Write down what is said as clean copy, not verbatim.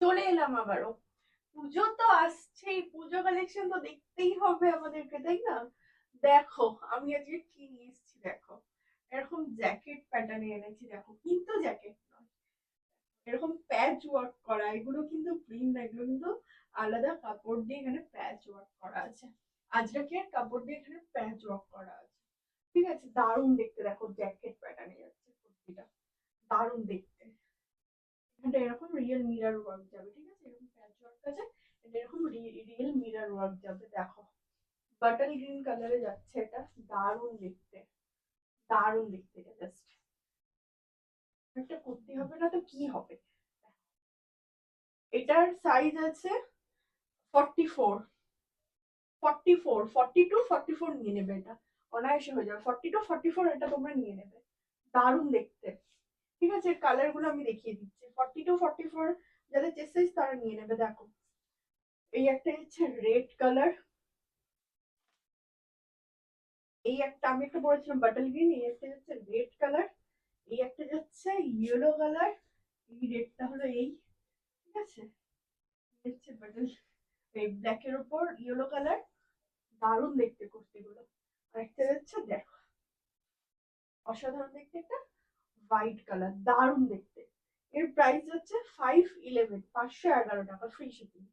চলে এলাম আবারও। পুজো তো আসছেই, পুজো কালেকশন তো দেখতেই হবে আমাদেরকে, তাই না? দেখো আমি আজকে কি নিয়ে এসেছি, দেখো এরকম জ্যাকেট প্যাটার্নে এনেছি। দেখো কিন্তু জ্যাকেট নয়, এরকম প্যাচ ওয়ার্ক করা। এগুলো কিন্তু প্রিন্ট না, এগুলো কিন্তু আলাদা কাপড় দিয়ে এখানে প্যাচ ওয়ার্ক করা আছে। আজরাকের কাপড় দিয়ে এখানে প্যাচ ওয়ার্ক করা আছে। ঠিক আছে, দারুণ দেখতে। দেখো জ্যাকেট প্যাটার্নে যাচ্ছে কুর্তিটা, দারুণ দেখতে। এটা এরকম রিয়েল মিরর ওয়ার্ক যাবে, ঠিক আছে? এরকম প্যাচ ওয়ার্ক আছে, এটা এরকম রিয়েল মিরর ওয়ার্ক যাবে। দেখো বাটল গ্রিন কালারে যাচ্ছে এটা, দারুণ দেখতে, দারুণ দেখতে। এটা জাস্ট একটা কুর্তি হবে না তো কি হবে। এটার সাইজ আছে 44, 44, 42, 44 নিয়ে নেবে। এটা অনায়াসে হয়ে যাবে, 42, 44 এটা তোমরা নিয়ে নেবে। দারুণ দেখতে। ঠিক আছে, কালার গুলো আমি দেখিয়ে দিচ্ছি। 42, 44 যাদের চেস্ট সাইজ তারা নিয়ে নেবে। দেখো এই একটা হচ্ছে রেড কালার, এই একটা আমি একটা পরেছিলাম বাটল গ্রিন, এই একটা হচ্ছে রেড কালার, এই একটা যাচ্ছে ইয়েলো কালার, এই রেডটা হলো এই, ঠিক আছে? হচ্ছে বাটল, এই ব্ল্যাকের উপর ইয়েলো কালার, দারুণ দেখতে কুর্তিগুলো। আর একটা যাচ্ছে দেখো অসাধারণ দেখতে একটা হোয়াইট কালার, দারুণ দেখতে। এর প্রাইস হচ্ছে 511, 511 টাকা, ফ্রি শিপিং।